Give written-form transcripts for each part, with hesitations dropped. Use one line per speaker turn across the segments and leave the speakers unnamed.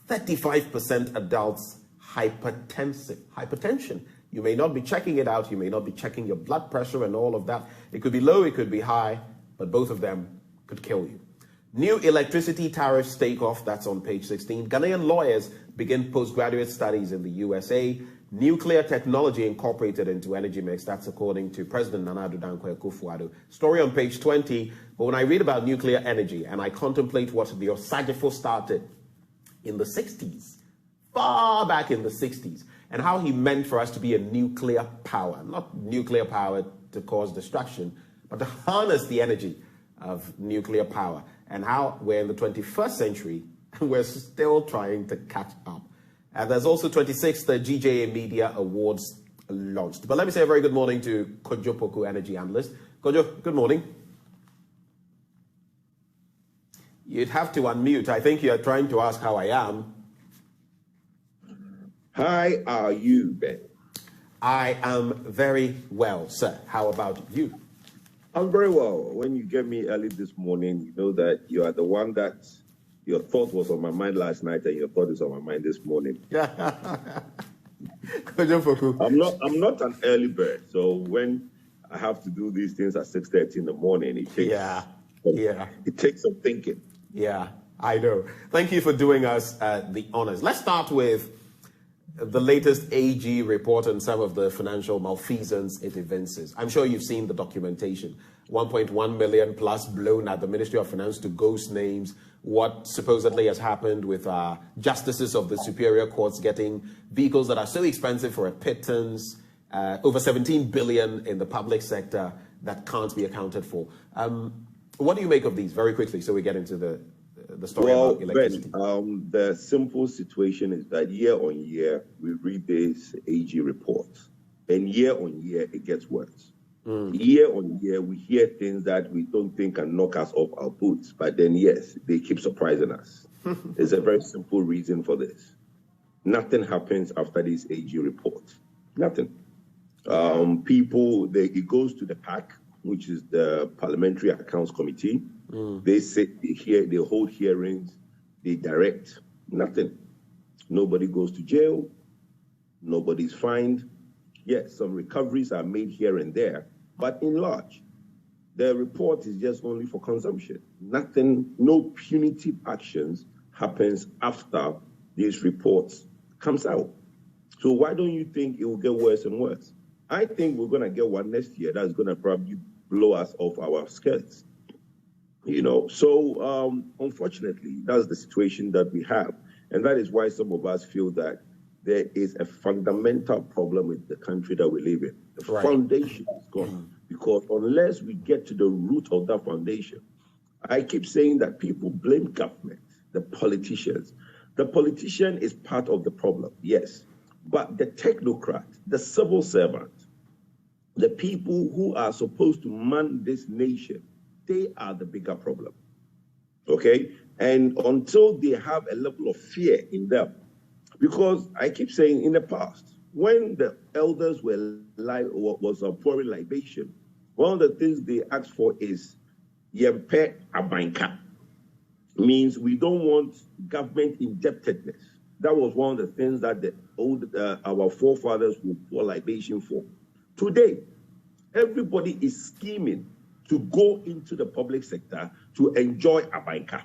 35% adults hypertension. You may not be checking it out. You may not be checking your blood pressure and all of that. It could be low, it could be high, but both of them could kill you. New electricity tariffs take off. That's on page 16. Ghanaian lawyers begin postgraduate studies in the USA. Nuclear technology incorporated into energy mix. That's according to President Nana Addo Poku.1.9.2022. Story on page 20. But when I read about nuclear energy and I contemplate what the Osagifo started in the 60s, far back in the 60s, and how he meant for us to be a nuclear power, not nuclear power to cause destruction, but to harness the energy of nuclear power, and how we're in the 21st century and we're still trying to catch up. And there's also 26th GJA Media Awards launched. But let me say a very good morning to Kwadwo Poku, energy analyst. Kwadwo, good morning. You'd have to unmute. I think you're trying to ask how I am.
How are you, Ben?
I am very well, sir. How about you?
I'm very well. When you get me early this morning, you know that you are the one that your thought was on my mind last night and your thought is on my mind this morning.
Yeah.
I'm not an early bird, so when I have to do these things at 6:30 in the morning, it takes some thinking.
Yeah, I know. Thank you for doing us the honors. Let's start with the latest AG report on some of the financial malfeasance it evinces. I'm sure you've seen the documentation. 1.1 million plus blown at the Ministry of Finance to ghost names. What supposedly has happened with justices of the superior courts getting vehicles that are so expensive for a pittance. Over 17 billion in the public sector that can't be accounted for. What do you make of these, very quickly, so we get into the story about electricity?
Ben, the simple situation is that year on year, we read this AG report, and year on year, it gets worse. Year on year, we hear things that we don't think can knock us off our boots, but then, yes, they keep surprising us. There's a very simple reason for this. Nothing happens after this AG report. Nothing. It goes to the PAC, which is the Parliamentary Accounts Committee. They sit, they hold hearings, they direct. Nothing. Nobody goes to jail. Nobody's fined. Yes, some recoveries are made here and there, but in large, the report is just only for consumption. Nothing, no punitive actions happens after these reports comes out. So why don't you think it will get worse and worse? I think we're going to get one next year that's going to probably blow us off our skirts. You know, so unfortunately, that's the situation that we have. And that is why some of us feel that there is a fundamental problem with the country that we live in. The foundation is gone. Because unless we get to the root of that foundation, I keep saying that people blame government, the politicians. The politician is part of the problem, yes. But the technocrat, the civil servant, the people who are supposed to man this nation, they are the bigger problem, okay? And until they have a level of fear in them, because I keep saying in the past, when the elders were pouring libation, one of the things they asked for is yempe abanka, means we don't want government indebtedness. That was one of the things that our forefathers would pour libation for. Today, everybody is scheming to go into the public sector to enjoy abanka.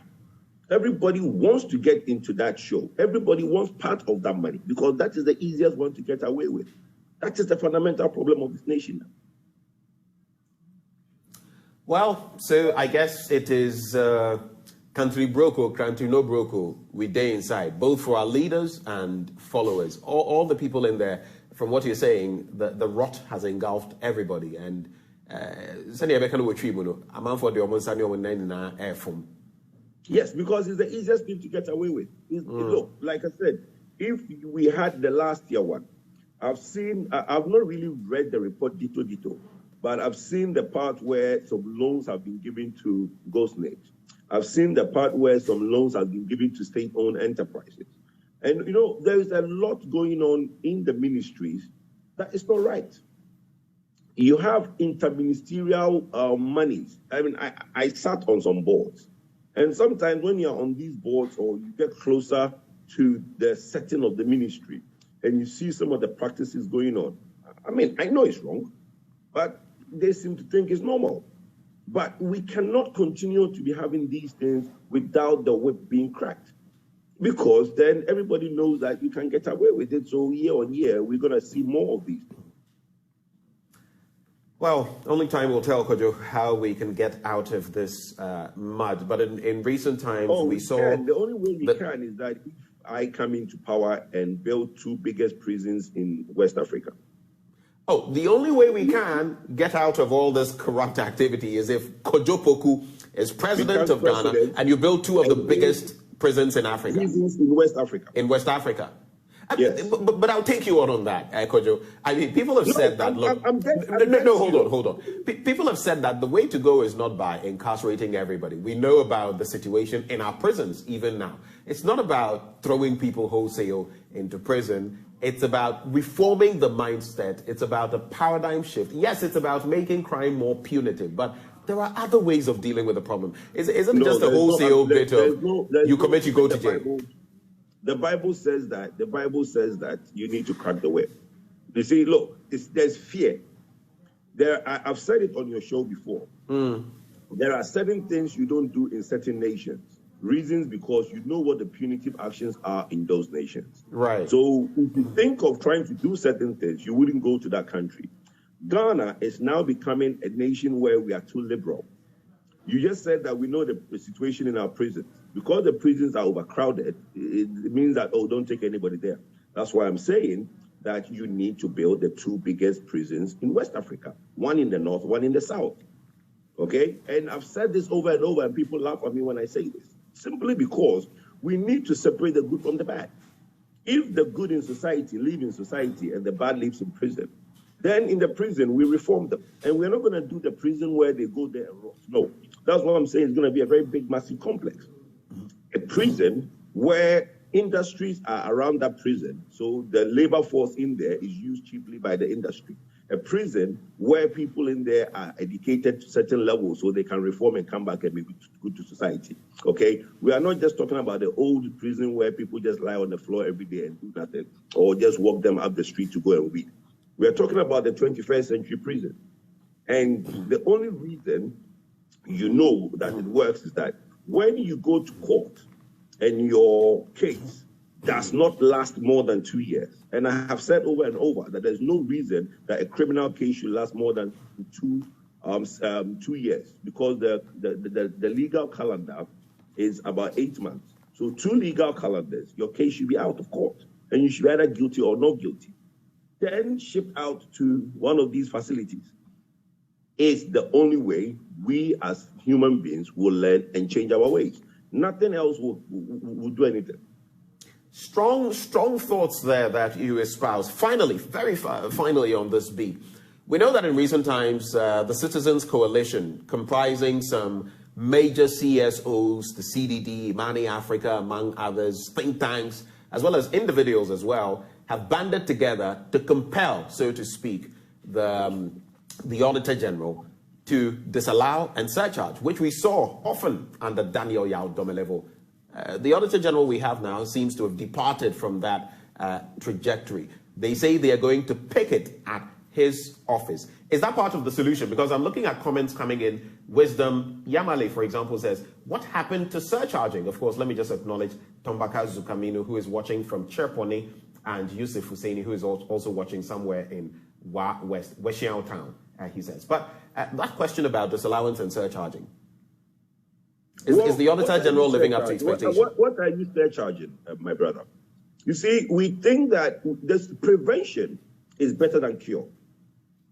Everybody wants to get into that show. Everybody wants part of that money because that is the easiest one to get away with. That is the fundamental problem of this nation.
Well, so I guess it is country broke, country no broke. We day inside, both for our leaders and followers. All the people in there, from what you're saying, the rot has engulfed everybody. And
yes, because it's the easiest thing to get away with. Look, like I said, if we had the last year one, I've not really read the report dito, but I've seen the part where some loans have been given to ghost names. I've seen the part where some loans have been given to state-owned enterprises. And, you know, there is a lot going on in the ministries that is not right. You have interministerial monies. I mean, I sat on some boards. And sometimes when you're on these boards or you get closer to the setting of the ministry and you see some of the practices going on, I mean, I know it's wrong, but they seem to think it's normal. But we cannot continue to be having these things without the whip being cracked, because then everybody knows that you can get away with it. So year on year, we're going to see more of these things.
Well, only time will tell, Kwadwo, how we can get out of this mud. But in recent times, we saw...
The only way we can is that if I come into power and build 2 biggest prisons in West Africa.
Oh, the only way we can get out of all this corrupt activity is if Kwadwo Poku is president of Ghana and you build 2 of the biggest prisons in Africa.
Prisons in West Africa.
In West Africa.
Yes.
But I'll take you on that, Kwadwo. I mean, people have said that. Look, hold on. People have said that the way to go is not by incarcerating everybody. We know about the situation in our prisons even now. It's not about throwing people wholesale into prison. It's about reforming the mindset. It's about a paradigm shift. Yes, it's about making crime more punitive, but there are other ways of dealing with the problem. Isn't just a wholesale bit of you commit, you go to jail.
The Bible says that you need to crack the whip. You see, look, there's fear. I've said it on your show before. There are certain things you don't do in certain nations. Reasons because you know what the punitive actions are in those nations.
Right.
So if you think of trying to do certain things, you wouldn't go to that country. Ghana is now becoming a nation where we are too liberal. You just said that we know the situation in our prisons. Because the prisons are overcrowded, it means that, oh, don't take anybody there. That's why I'm saying that you need to build the 2 biggest prisons in West Africa, one in the north, one in the south. Okay? And I've said this over and over, and people laugh at me when I say this. Simply because we need to separate the good from the bad. If the good in society live in society and the bad lives in prison, then in the prison we reform them. And we're not going to do the prison where they go there and rot. No. That's what I'm saying. It's going to be a very big, massive complex. A prison where industries are around that prison, so the labor force in there is used cheaply by the industry. A prison where people in there are educated to certain levels so they can reform and come back and be good to society. Okay? We are not just talking about the old prison where people just lie on the floor every day and do nothing, or just walk them up the street to go and weed. We are talking about the 21st century prison. And the only reason you know that it works is that when you go to court and your case does not last more than 2 years, and I have said over and over that there's no reason that a criminal case should last more than 2 years, because the legal calendar is about 8 months. So 2 legal calendars, your case should be out of court, and you should be either guilty or not guilty. Then shipped out to one of these facilities is the only way we as human beings will learn and change our ways. Nothing else will do anything.
Strong thoughts there that you espouse. Finally, finally on this beat. We know that in recent times, the Citizens Coalition, comprising some major CSOs, the CDD, Money Africa, among others, think tanks, as well as individuals as well, have banded together to compel, so to speak, the Auditor General to disallow and surcharge, which we saw often under Daniel Yao Domelevo. The Auditor General we have now seems to have departed from that trajectory. They say they are going to picket at his office. Is that part of the solution? Because I'm looking at comments coming in. Wisdom Yamale, for example, says, what happened to surcharging? Of course, let me just acknowledge Tombaka Zukamino, who is watching from Cherponi, and Yusuf Husseini, who is also watching somewhere in Weshiao Town, he says. But that question about disallowance and surcharging, is the Auditor General living up to expectations?
What are you surcharging, my brother? You see, we think that this prevention is better than cure.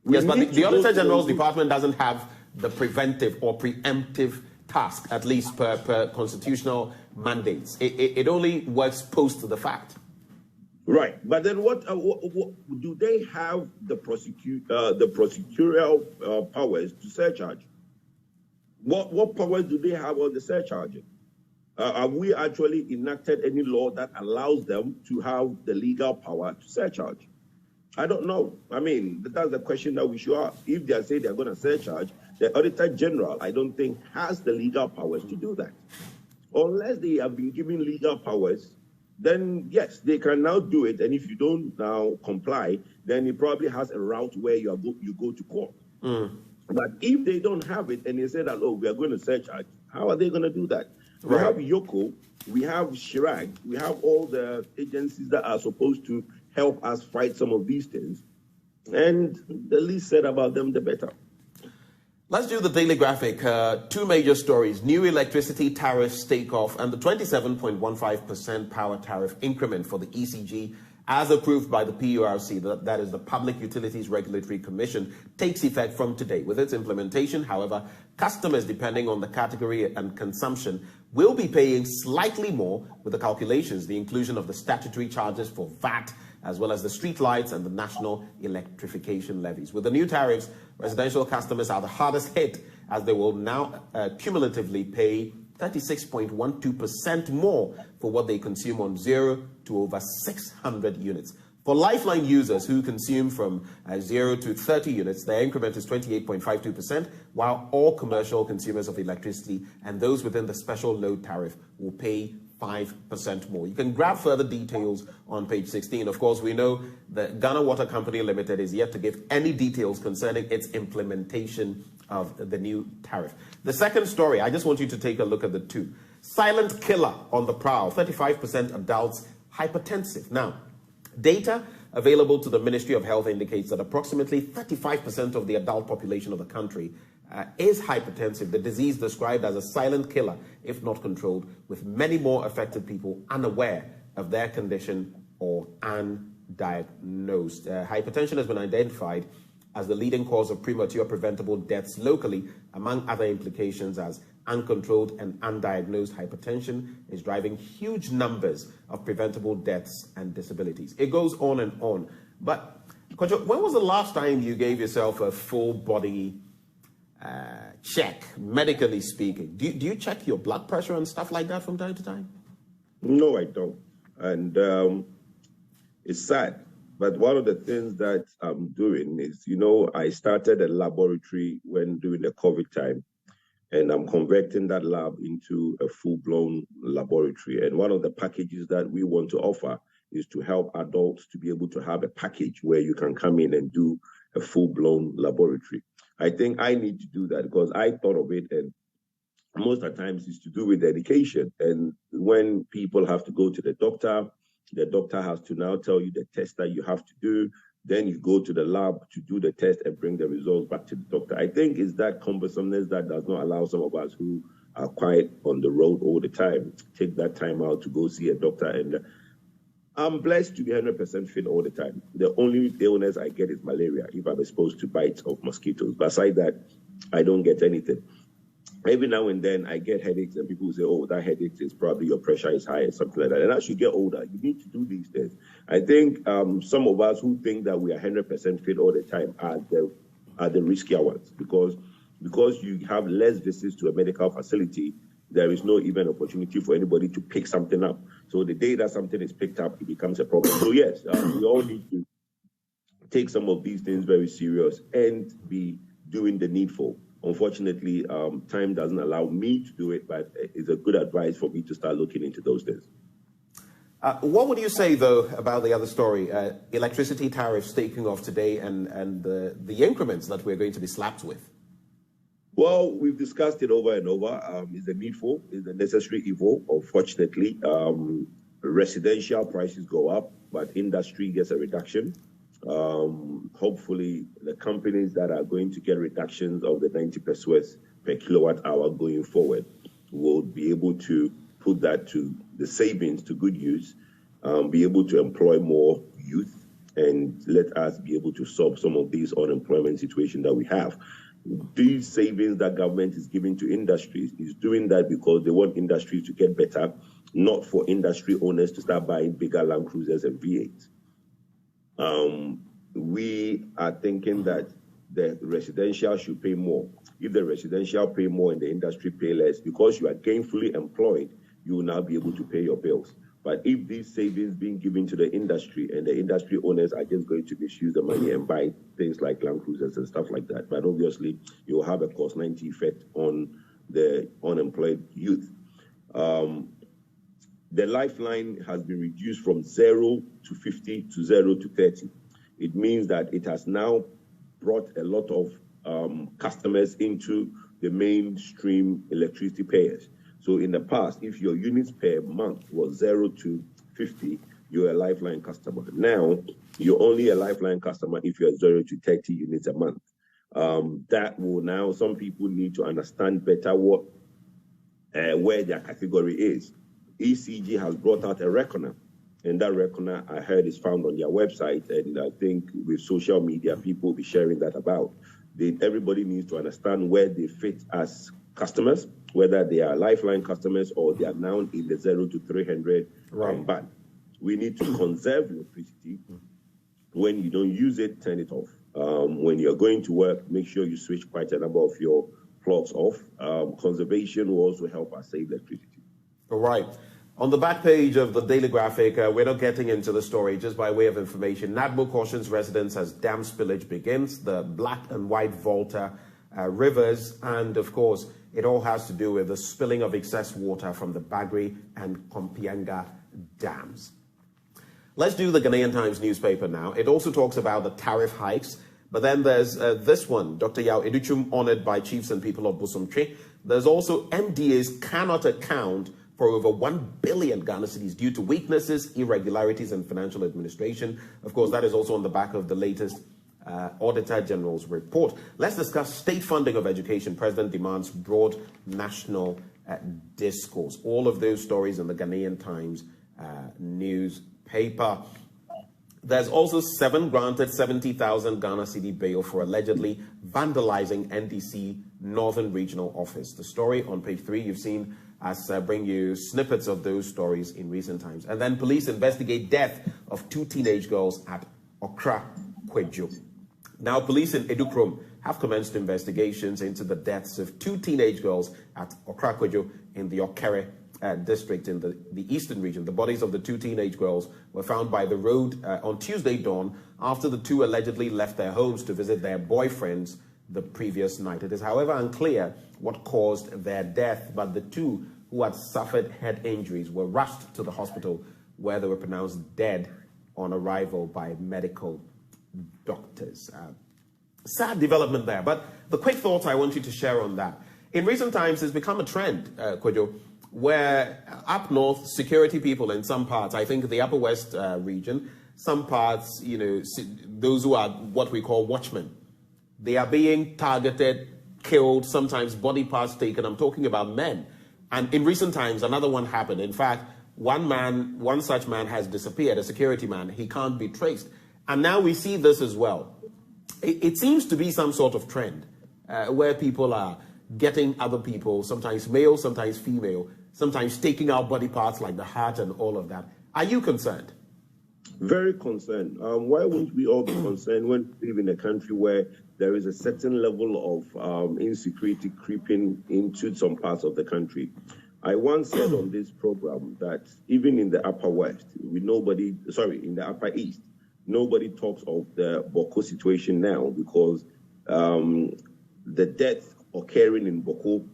Yes, but the Auditor General's department doesn't have the preventive or preemptive task, at least per constitutional mandates. It only works post the fact.
Right, but then what do they have the prosecutorial powers to surcharge? What powers do they have on the surcharging? Have we actually enacted any law that allows them to have the legal power to surcharge? I don't know. I mean, that's the question that we should ask. If they say they're going to surcharge, the Auditor General, I don't think, has the legal powers to do that. Unless they have been given legal powers then yes, they can now do it. And if you don't now comply, then it probably has a route where you go to court. But if they don't have it and they say that, oh, we are going to surcharge, how are they going to do that? We have Yoko, we have Chirag, we have all the agencies that are supposed to help us fight some of these things. And the least said about them, the better.
Let's do the daily graphic. Two major stories: new electricity tariffs take off, and the 27.15% power tariff increment for the ECG, as approved by the PURC, that is the Public Utilities Regulatory Commission, takes effect from today. With its implementation, however, customers, depending on the category and consumption, will be paying slightly more with the calculations, the inclusion of the statutory charges for VAT, as well as the street lights and the national electrification levies. With the new tariffs, residential customers are the hardest hit, as they will now cumulatively pay 36.12% more for what they consume on 0 to over 600 units. For Lifeline users who consume from 0 to 30 units, their increment is 28.52%, while all commercial consumers of electricity and those within the special load tariff will pay 5% more. You can grab further details on page 16. Of course, we know that Ghana Water Company Limited is yet to give any details concerning its implementation of the new tariff. The second story, I just want you to take a look at the two. Silent killer on the prowl, 35% adults hypertensive. Now, data available to the Ministry of Health indicates that approximately 35% of the adult population of the country is hypertensive, the disease described as a silent killer if not controlled, with many more affected people unaware of their condition or undiagnosed. Hypertension has been identified as the leading cause of premature preventable deaths locally, among other implications, as uncontrolled and undiagnosed hypertension is driving huge numbers of preventable deaths and disabilities. It goes on and on. But, Kwadwo, when was the last time you gave yourself a full body check, medically speaking? Do you check your blood pressure and stuff like that from time to time?
No, I don't. And it's sad. But one of the things that I'm doing is, I started a laboratory when during the COVID time, and I'm converting that lab into a full-blown laboratory. And one of the packages that we want to offer is to help adults to be able to have a package where you can come in and do a full-blown laboratory. I think I need to do that because I thought of it, and most of the times it's to do with education. And when people have to go to the doctor has to now tell you the test that you have to do. Then you go to the lab to do the test and bring the results back to the doctor. I think it's that cumbersomeness that does not allow some of us who are quite on the road all the time take that time out to go see a doctor. And I'm blessed to be 100% fit all the time. The only illness I get is malaria if I'm exposed to bites of mosquitoes. Besides that, I don't get anything. Every now and then I get headaches and people say, oh, that headache is probably your pressure is high or something like that. And as you get older, you need to do these things. I think some of us who think that we are 100% fit all the time are the riskier ones because you have less visits to a medical facility, there is no even opportunity for anybody to pick something up. So the day that something is picked up, it becomes a problem. So yes, we all need to take some of these things very serious and be doing the needful. Unfortunately, time doesn't allow me to do it, but it's a good advice for me to start looking into those things.
What would you say, though, about the other story, electricity tariffs taking off today and the increments that we're going to be slapped with?
Well, we've discussed it over and over. It's a needful, it's a necessary evil. Unfortunately, residential prices go up, but industry gets a reduction. Hopefully, the companies that are going to get reductions of the 90 pesos per kilowatt hour going forward will be able to put that to the savings to good use, be able to employ more youth, and let us be able to solve some of these unemployment situations that we have. These savings that government is giving to industries is doing that because they want industries to get better, not for industry owners to start buying bigger Land Cruisers and V8s. We are thinking that the residential should pay more. If the residential pay more and the industry pay less, because you are gainfully employed, you will now be able to pay your bills. But if these savings being given to the industry and the industry owners are just going to misuse the money and buy things like Land Cruisers and stuff like that, but obviously you will have a cost-90 effect on the unemployed youth. The lifeline has been reduced from 0 to 50 to 0 to 30. It means that it has now brought a lot of customers into the mainstream electricity payers. So in the past, if your units per month was 0 to 50, you're a lifeline customer. Now, you're only a lifeline customer if you're 0 to 30 units a month. That will now, some people need to understand better what where their category is. ECG has brought out a reckoner, and that reckoner, I heard, is found on their website, and I think with social media, people will be sharing that about. Everybody needs to understand where they fit as customers, whether they are lifeline customers or they are now in the 0 to 300 band. We need to conserve electricity. When you don't use it, turn it off. When you're going to work, make sure you switch quite a number of your plugs off. Conservation will also help us save electricity.
All right. On the back page of the Daily Graphic, we're not getting into the story, just by way of information. NADMO cautions residents as dam spillage begins, the Black and White Volta rivers, and of course, it all has to do with the spilling of excess water from the Bagri and Kompienga dams. Let's do the Ghanaian Times newspaper now. It also talks about the tariff hikes, but then there's this one, Dr. Yao Educhum honored by chiefs and people of Busumtri. There's also MDAs cannot account for over 1 billion Ghana cedis due to weaknesses, irregularities, and financial administration. Of course, that is also on the back of the latest Auditor General's report. Let's discuss state funding of education. President demands broad national discourse. All of those stories in the Ghanaian Times newspaper. There's also 7 granted 70,000 Ghana cedi bail for allegedly vandalizing NDC Northern Regional Office. The story on page 3, you've seen us bring you snippets of those stories in recent times. And then police investigate death of 2 teenage girls at Gov't. Now, police in Edukrom have commenced investigations into the deaths of 2 teenage girls at Gov't in the Okere district in the eastern region. The bodies of the 2 teenage girls were found by the road on Tuesday dawn after the 2 allegedly left their homes to visit their boyfriends the previous night. It is, however, unclear what caused their death, but the 2 who had suffered head injuries were rushed to the hospital where they were pronounced dead on arrival by medical doctors. Sad development there, but the quick thoughts I want you to share on that. In recent times, it's become a trend, Kwadwo, where up north, security people in some parts, I think the Upper West region, some parts, you know, those who are what we call watchmen, they are being targeted, killed, sometimes body parts taken. I'm talking about men. And in recent times, another one happened. In fact, one such man has disappeared, a security man. He can't be traced. And now we see this as well. It seems to be some sort of trend where people are getting other people, sometimes male, sometimes female, sometimes taking out body parts like the heart and all of that. Are you concerned?
Very concerned. Why wouldn't we all be concerned when we live in a country where there is a certain level of insecurity creeping into some parts of the country? I once said on this program that even in the Upper West, in the Upper East, nobody talks of the Boko situation now because the death occurring in Boko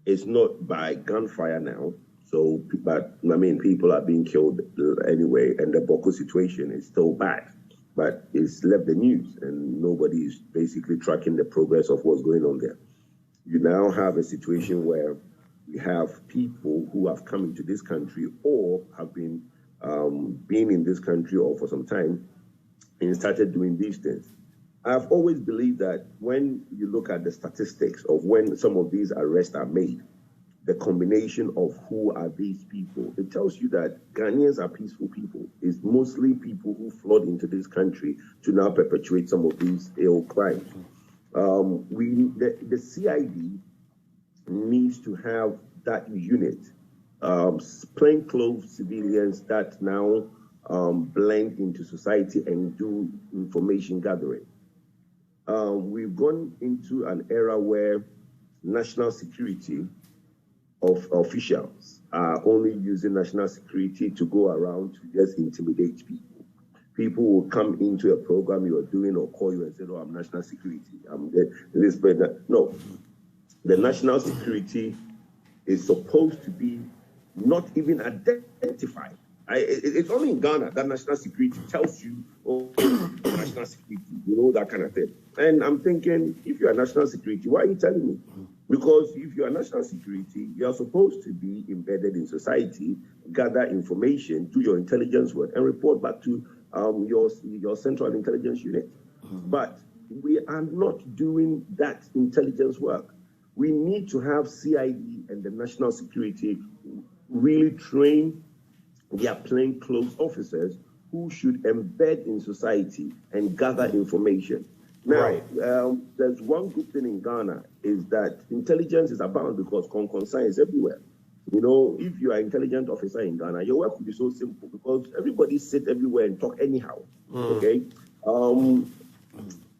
is not by gunfire now. So, but I mean, people are being killed anyway, and the Boko situation is still bad. But it's left the news, and nobody is basically tracking the progress of what's going on there. You now have a situation where we have people who have come into this country or have been in this country or for some time and started doing these things. I've always believed that when you look at the statistics of when some of these arrests are made, the combination of who are these people, it tells you that Ghanaians are peaceful people. It's mostly people who flood into this country to now perpetuate some of these ill crimes. The CID needs to have that unit, plainclothes civilians that now blend into society and do information gathering. We've gone into an era where national security of officials are only using national security to go around to just intimidate people. People will come into a program you are doing or call you and say, "Oh, I'm national security. I'm this, but no." The national security is supposed to be not even identified. It's only in Ghana that national security tells you, oh, national security, that kind of thing. And I'm thinking, if you're national security, why are you telling me? Because if you're national security, you're supposed to be embedded in society, gather information, do your intelligence work, and report back to your central intelligence unit. But we are not doing that intelligence work. We need to have CID and the national security really train their plainclothes officers who should embed in society and gather information. Now, there's one good thing in Ghana is that intelligence is abound because concern is everywhere. If you are an intelligent officer in Ghana, your work will be so simple because everybody sit everywhere and talk anyhow. Okay.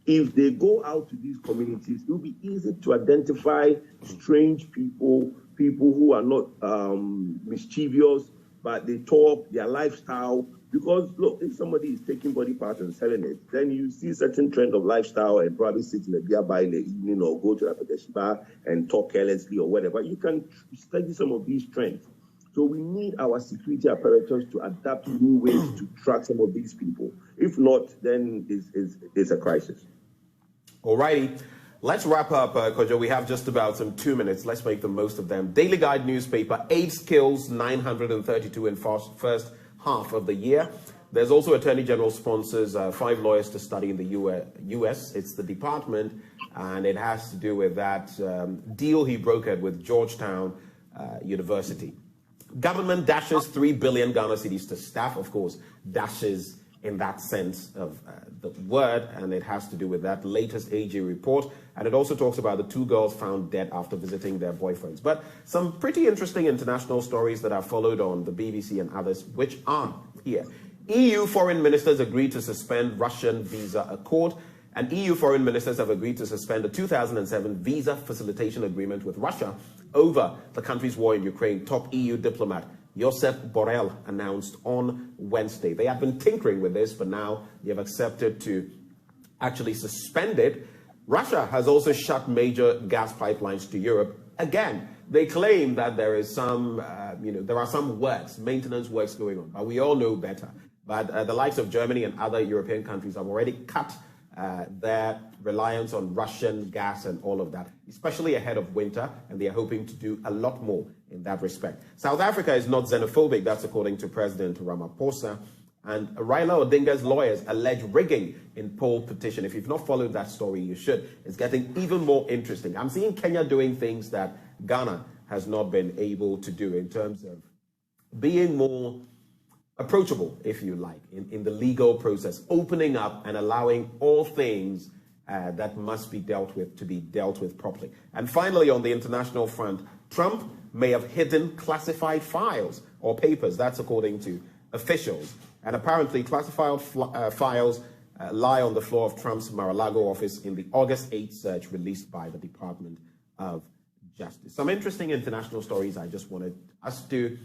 If they go out to these communities, it will be easy to identify strange people who are not mischievous, but they talk, their lifestyle. Because, look, if somebody is taking body parts and selling it, then you see a certain trend of lifestyle and probably sit in a beer bar in the evening or go to a Pateshi bar and talk carelessly or whatever. You can study some of these trends. So we need our security apparatus to adapt new ways to track some of these people. If not, then it's a crisis.
All righty. Let's wrap up, Kwadwo. We have just about 2 minutes. Let's make the most of them. Daily Guide newspaper, AIDS kills 932 in first half of the year. There's also Attorney General sponsors 5 lawyers to study in the U.S. It's the department, and it has to do with that deal he brokered with Georgetown University. Government dashes 3 billion Ghana cedis to staff. Of course, dashes in that sense of the word, and it has to do with that latest AG report. And it also talks about the 2 girls found dead after visiting their boyfriends. But some pretty interesting international stories that are followed on the BBC and others, which are here. EU foreign ministers agreed to suspend Russian visa accord, and EU foreign ministers have agreed to suspend the 2007 visa facilitation agreement with Russia over the country's war in Ukraine. Top EU diplomat Josep Borrell announced on Wednesday. They have been tinkering with this, but now they have accepted to actually suspend it. Russia has also shut major gas pipelines to Europe. Again, they claim that there is some, there are some works, maintenance works going on, but we all know better. But the likes of Germany and other European countries have already cut their reliance on Russian gas and all of that, especially ahead of winter, and they are hoping to do a lot more in that respect. South Africa is not xenophobic, that's according to President Ramaphosa, and Raila Odinga's lawyers allege rigging in poll petition. If you've not followed that story, you should. It's getting even more interesting. I'm seeing Kenya doing things that Ghana has not been able to do in terms of being more approachable, if you like, in the legal process, opening up and allowing all things that must be dealt with to be dealt with properly. And finally, on the international front, Trump may have hidden classified files or papers. That's according to officials. And apparently classified files lie on the floor of Trump's Mar-a-Lago office in the August 8th search released by the Department of Justice. Some interesting international stories I just wanted us to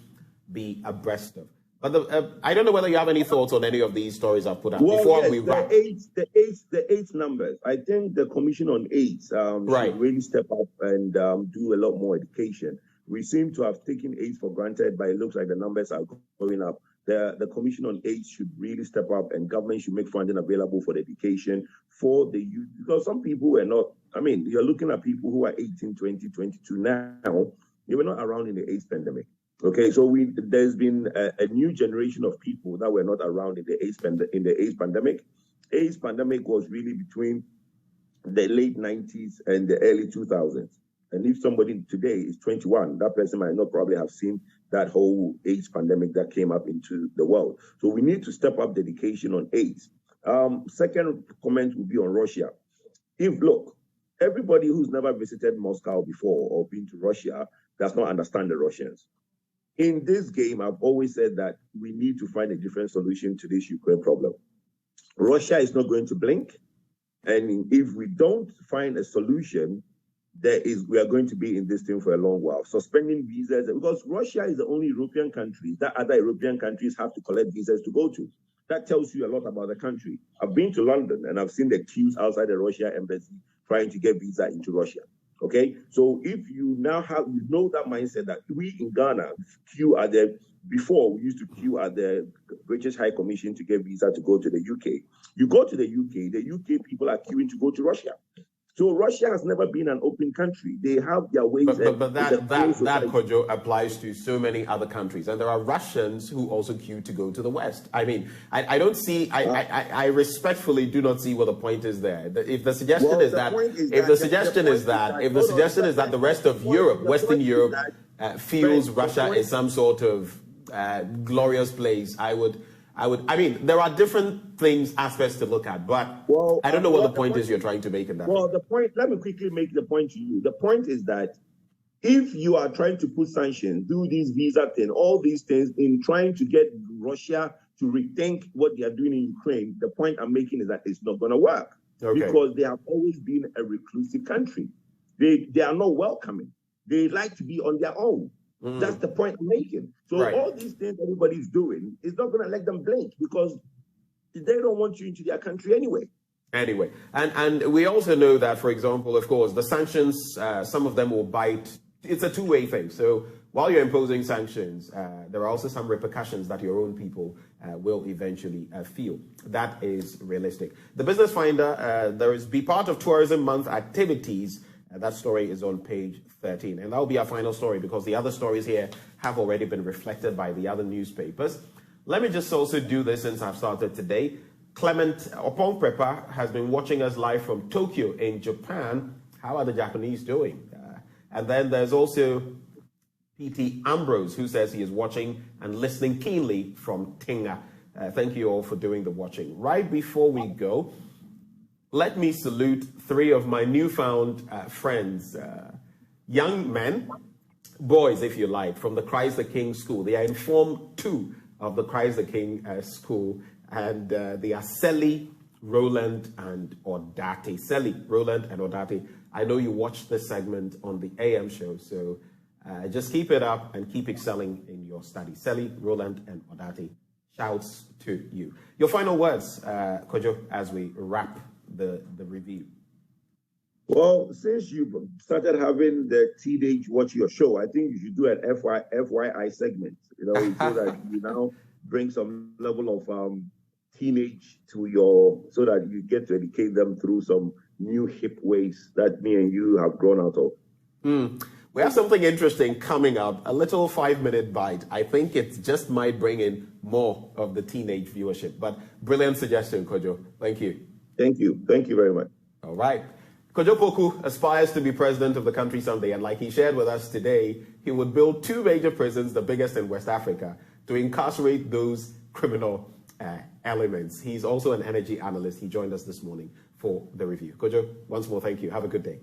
be abreast of. But I don't know whether you have any thoughts on any of these stories I've put up before we wrap.
The AIDS numbers. I think the Commission on AIDS should really step up and do a lot more education. We seem to have taken AIDS for granted, but it looks like the numbers are going up. The Commission on AIDS should really step up, and government should make funding available for the education for the youth. Because some people were not, you're looking at people who are 18, 20, 22 now. They were not around in the AIDS pandemic. Okay, so there's been a new generation of people that were not around in the AIDS pandemic. AIDS pandemic was really between the late 90s and the early 2000s. And if somebody today is 21, that person might not probably have seen that whole AIDS pandemic that came up into the world. So we need to step up the education on AIDS. Second comment would be on Russia. Look, everybody who's never visited Moscow before or been to Russia does not understand the Russians. In this game, I've always said that we need to find a different solution to this Ukraine problem. Russia is not going to blink. And if we don't find a solution, we are going to be in this thing for a long while. Suspending visas, because Russia is the only European country that other European countries have to collect visas to go to. That tells you a lot about the country. I've been to London and I've seen the queues outside the Russia embassy trying to get visa into Russia. Okay, so if you now have, you know, that mindset that we in Ghana queue at the, before we used to queue at the British High Commission to get visa to go to the UK. You go to the UK people are queuing to go to Russia. So Russia has never been an open country. They have their ways.
But that Kwadwo applies to so many other countries, and there are Russians who also queue to go to the West. I mean, I don't see. I respectfully do not see what the point is there. If the suggestion is that the rest of Europe, Western Europe, feels Russia is some sort of glorious place, I mean, there are different aspects to look at, but I don't know what the point is you're trying to make in that.
Well, the point, let me quickly make the point to you. The point is that if you are trying to put sanctions, do this visa thing, all these things in trying to get Russia to rethink what they are doing in Ukraine, the point I'm making is that it's not going to work. Okay. Because they have always been a reclusive country. They are not welcoming. They like to be on their own. That's the point I'm making. So all these things everybody's doing is not going to let them blink, because they don't want you into their country anyway.
Anyway, and we also know that, for example, of course, the sanctions, some of them will bite. It's a two-way thing. So while you're imposing sanctions, there are also some repercussions that your own people will eventually feel. That is realistic. The Business Finder, there is Be Part of Tourism Month activities. That story is on page 13. And that will be our final story, because the other stories here have already been reflected by the other newspapers. Let me just also do this since I've started today. Clement Opongprepa has been watching us live from Tokyo in Japan. How are the Japanese doing? And then there's also P.T. Ambrose, who says he is watching and listening keenly from Tinga. Thank you all for doing the watching. Right before we go, let me salute three of my newfound friends, young men, boys, if you like, from the Christ the King School. They are in Form 2 of the Christ the King School, and they are Sally, Roland, and Odate. Sally, Roland, and Odate. I know you watched this segment on the AM show, so just keep it up and keep excelling in your study. Sally, Roland, and Odate, shouts to you. Your final words, Kwadwo, as we wrap the review.
Well, since you started having the teenage watch your show, I think you should do an FYI segment, you know, so that you now bring some level of teenage to so that you get to educate them through some new hip ways that me and you have grown out of.
We have something interesting coming up, a little 5-minute bite. I think it just might bring in more of the teenage viewership, but brilliant suggestion, Kwadwo. Thank you.
Thank you. Thank you very much.
All right. Kwadwo Poku aspires to be president of the country someday, and like he shared with us today, he would build 2 major prisons, the biggest in West Africa, to incarcerate those criminal elements. He's also an energy analyst. He joined us this morning for the review. Kwadwo, once more, thank you. Have a good day.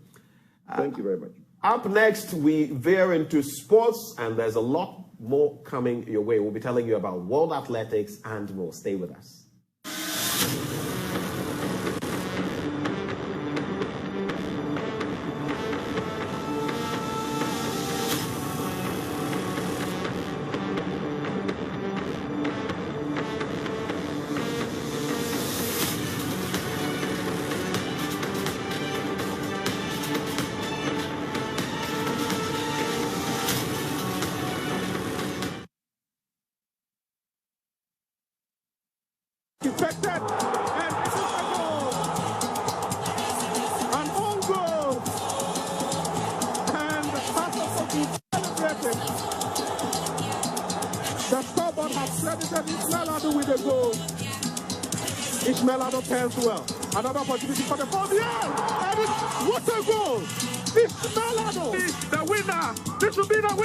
Thank you very much.
Up next, we veer into sports, and there's a lot more coming your way. We'll be telling you about world athletics and more. Stay with us.
Defected, and this is a goal. An own goal. And Poku celebrating. The scoreboard has credited Ismailado with a goal. Ismailado turns well. Another opportunity for the ball. Yeah! And what a goal! Ismailado is the winner. This will be the winner.